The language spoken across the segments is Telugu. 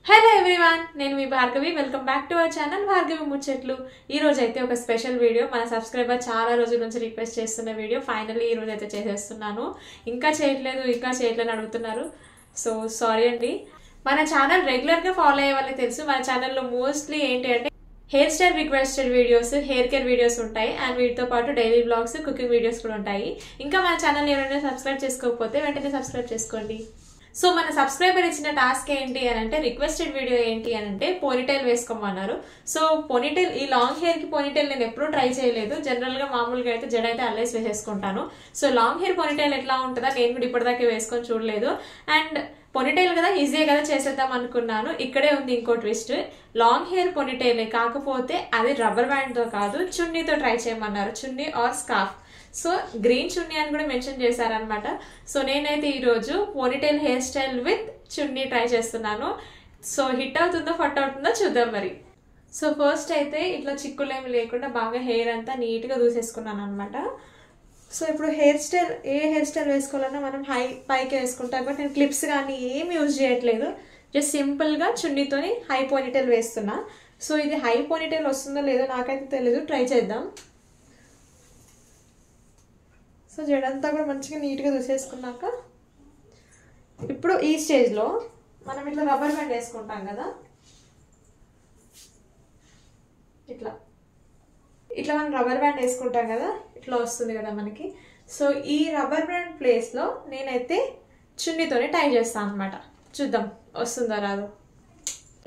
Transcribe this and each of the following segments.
హలో ఎవ్రీవన్, నేను మీ Bhargavi. Welcome back to our channel Bhargavi ముచ్చట్లు. ఈ రోజు అయితే ఒక స్పెషల్ వీడియో, మన సబ్స్క్రైబర్ చాలా రోజుల నుంచి రిక్వెస్ట్ చేస్తున్న వీడియో ఫైనల్లీ ఈ రోజు అయితే చేసేస్తున్నాను. ఇంకా చేయట్లేదు అడుగుతున్నారు. సో సారీ అండి. మన ఛానల్ రెగ్యులర్గా ఫాలో అయ్యే వాళ్ళకి తెలుసు, మన ఛానల్లో మోస్ట్లీ ఏంటి అంటే hair style requested videos, hair care videos ఉంటాయి. అండ్ వీటితో పాటు డైలీ బ్లాగ్స్, కుకింగ్ వీడియోస్ కూడా ఉంటాయి. ఇంకా మన ఛానల్ ఎవరైనా సబ్స్క్రైబ్ చేసుకోకపోతే వెంటనే సబ్స్క్రైబ్ చేసుకోండి. సో మన సబ్స్క్రైబర్ ఇచ్చిన టాస్క్ ఏంటి అని అంటే, రిక్వెస్టెడ్ వీడియో ఏంటి అని అంటే పోనీటైల్ వేసుకోమన్నారు. సో పోనీటైల్, ఈ లాంగ్ హెయిర్ కి పోనీటైల్ నేను ఎప్పుడూ ట్రై చేయలేదు. జనరల్ గా మామూలుగా అయితే జడ అయితే అల్లేసి వేసేసుకుంటాను. సో లాంగ్ హెయిర్ పోనీటైల్ ఎట్లా ఉంటుందా నేను కూడా ఇప్పటిదాకా వేసుకొని చూడలేదు. అండ్ పోనీటైల్ కదా, ఈజీగా కదా చేసేద్దాం అనుకున్నాను. ఇక్కడే ఉంది ఇంకో ట్విస్ట్. లాంగ్ హెయిర్ పోనీటైలే, కాకపోతే అది రబ్బర్ బ్యాండ్ తో కాదు, చున్నీతో ట్రై చేయమన్నారు. చున్నీ ఆర్ స్కార్ఫ్. సో గ్రీన్ చున్నీ అని కూడా మెన్షన్ చేశారనమాట. సో నేనైతే ఈరోజు ponytail hair style with chunni try చేస్తున్నాను. సో హిట్ అవుతుందో ఫట్ అవుతుందో చూద్దాం మరి. సో ఫస్ట్ అయితే ఇట్లా చిక్కులేమి లేకుండా బాగా హెయిర్ అంతా నీట్గా దూసేసుకున్నాను అనమాట. సో ఇప్పుడు హెయిర్ స్టైల్, ఏ హెయిర్ స్టైల్ వేసుకోవాలన్నా మనం పైకి వేసుకుంటాం. బట్ నేను క్లిప్స్ కానీ ఏమి యూజ్ చేయట్లేదు. జస్ట్ సింపుల్గా చున్నీతోని హై పోనీటైల్ వేస్తున్నా. సో ఇది హై పోనీటైల్ వస్తుందో లేదో నాకైతే తెలీదు, ట్రై చేద్దాం. సో జడంతా కూడా మంచిగా నీట్గా దూసేసుకున్నాక ఇప్పుడు ఈ స్టేజ్లో మనం ఇట్లా రబ్బర్ బ్యాండ్ వేసుకుంటాం కదా, ఇట్లా మనం రబ్బర్ బ్యాండ్ వేసుకుంటాం కదా, ఇట్లా వస్తుంది కదా మనకి. సో ఈ రబ్బర్ బ్యాండ్ ప్లేస్లో నేనైతే చున్నీతోనే టై చేస్తాను అనమాట. చూద్దాం వస్తుందో రాదో.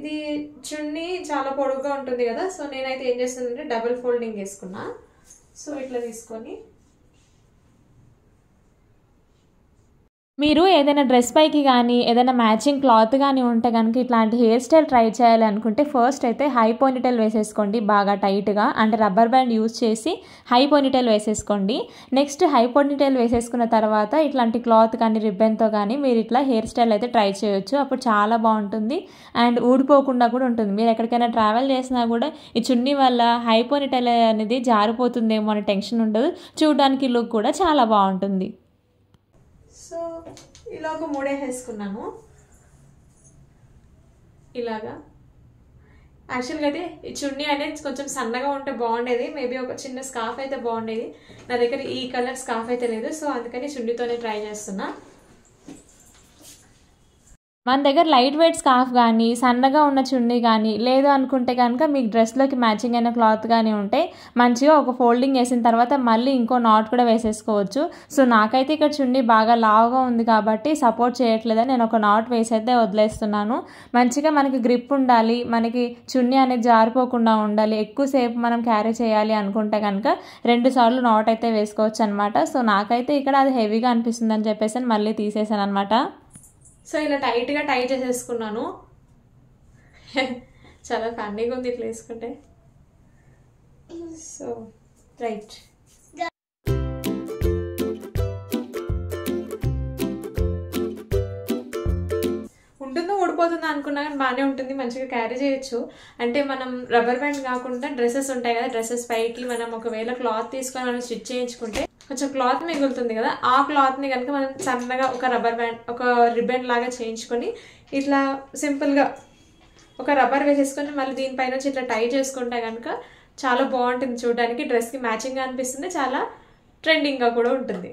ఇది చున్నీ చాలా పొడుగుగా ఉంటుంది కదా. సో నేనైతే ఏం చేస్తానంటే డబుల్ ఫోల్డింగ్ వేసుకున్నా. సో ఇట్లా తీసుకొని మీరు ఏదైనా డ్రెస్ పైకి కానీ ఏదైనా మ్యాచింగ్ క్లాత్ కానీ ఉంటే కనుక ఇట్లాంటి హెయిర్ స్టైల్ ట్రై చేయాలి అనుకుంటే ఫస్ట్ అయితే హై పోనీటైల్ వేసేసుకోండి బాగా టైట్గా. అంటే రబ్బర్ బ్యాండ్ యూజ్ చేసి హై పోనీటైల్ వేసేసుకోండి. నెక్స్ట్ హై పోనీటైల్ వేసేసుకున్న తర్వాత ఇట్లాంటి క్లాత్ కానీ రిబ్బన్తో కానీ మీరు ఇట్లా హెయిర్ స్టైల్ అయితే ట్రై చేయొచ్చు. అప్పుడు చాలా బాగుంటుంది అండ్ ఊడిపోకుండా కూడా ఉంటుంది. మీరు ఎక్కడికైనా ట్రావెల్ చేసినా కూడా ఈ చున్నీ వల్ల హై పోనీటైల్ అనేది జారిపోతుందేమో అనే టెన్షన్ ఉండదు. చూడడానికి లుక్ కూడా చాలా బాగుంటుంది. సో ఇలా ఒక మూడే వేసుకున్నాను ఇలాగా. యాక్చువల్గా అయితే ఈ చున్నీ అనేది కొంచెం సన్నగా ఉంటే బాగుండేది. మేబీ ఒక చిన్న స్కార్ఫ్ అయితే బాగుండేది. నా దగ్గర ఈ కలర్ స్కార్ఫ్ అయితే లేదు. సో అందుకని చున్నీతోనే ట్రై చేస్తున్నా. మన దగ్గర లైట్ వెయిట్ స్కార్ఫ్ కానీ సన్నగా ఉన్న చున్నీ కానీ లేదు అనుకుంటే కనుక మీకు డ్రెస్లోకి మ్యాచింగ్ అయిన క్లాత్ కానీ ఉంటే మంచిగా ఒక ఫోల్డింగ్ వేసిన తర్వాత మళ్ళీ ఇంకో నాట్ కూడా వేసేసుకోవచ్చు. సో నాకైతే ఇక్కడ చున్నీ బాగా లావుగా ఉంది కాబట్టి సపోర్ట్ చేయట్లేదని నేను ఒక నాట్ వేసైతే వదిలేస్తున్నాను. మంచిగా మనకి గ్రిప్ ఉండాలి, మనకి చున్నీ అనేది జారిపోకుండా ఉండాలి, ఎక్కువసేపు మనం క్యారీ చేయాలి అనుకుంటే కనుక 2 సార్లు నాట్ అయితే వేసుకోవచ్చు అనమాట. సో నాకైతే ఇక్కడ అది హెవీగా అనిపిస్తుంది అని చెప్పేసి మళ్ళీ తీసేసాను అనమాట. సో ఇలా టైట్గా టై చేసేసుకున్నాను. చాలా ఫన్నీగా ఉంది ఇట్లా వేసుకుంటే. సో రైట్, ఉంటుందో ఊడిపోతుందో అనుకున్నా కానీ బాగానే ఉంటుంది, మంచిగా క్యారీ చేయొచ్చు. అంటే మనం రబ్బర్ బ్యాండ్ కాకుండా డ్రెస్సెస్ ఉంటాయి కదా, డ్రెస్సెస్ పైకి మనం ఒకవేళ క్లాత్ తీసుకొని మనం స్టిచ్ చేయించుకుంటే కొంచెం క్లాత్ మిగులుతుంది కదా, ఆ క్లాత్ని కనుక మనం సన్నగా ఒక రబ్బర్ బ్యాండ్, ఒక రిబ్బన్ లాగా చేయించుకొని ఇట్లా సింపుల్గా ఒక రబ్బర్ వేసేసుకొని మళ్ళీ దీనిపైన వచ్చి ఇట్లా టై చేసుకుంటే కనుక చాలా బాగుంటుంది. చూడడానికి డ్రెస్కి మ్యాచింగ్గా అనిపిస్తుంది, చాలా ట్రెండింగ్గా కూడా ఉంటుంది.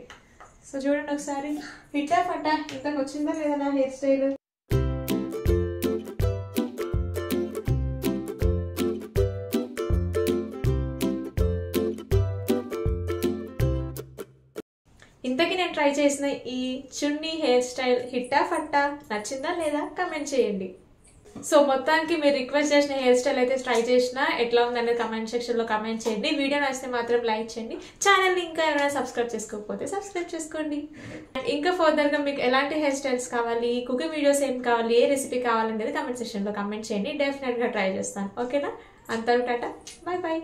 సో చూడండి ఒకసారి ఫిట్టా ఫట్టా ఇంతకు వచ్చిందా లేదా నా హెయిర్ స్టైల్. ఇంతకీ నేను ట్రై చేసిన ఈ చున్నీ హెయిర్ స్టైల్ హిట్టా ఫట్టా, నచ్చిందా లేదా కమెంట్ చేయండి. సో మొత్తానికి మీరు రిక్వెస్ట్ చేసిన హెయిర్ స్టైల్ అయితే ట్రై చేసిన ఎట్లా ఉందనేది కమెంట్ సెక్షన్లో కమెంట్ చేయండి. వీడియో నచ్చితే మాత్రం లైక్ చేయండి. ఛానల్ని ఇంకా ఎవరైనా సబ్స్క్రైబ్ చేసుకోకపోతే సబ్స్క్రైబ్ చేసుకోండి. అండ్ ఇంకా ఫర్దర్గా మీకు ఎలాంటి హెయిర్ స్టైల్స్ కావాలి, కుకింగ్ వీడియోస్ ఏం కావాలి, ఏ రెసిపీ కావాలనేది కమెంట్ సెక్షన్లో కమెంట్ చేయండి. డెఫినెట్గా ట్రై చేస్తాను. ఓకేనా? అంతవరకు టాటా, బాయ్ బాయ్.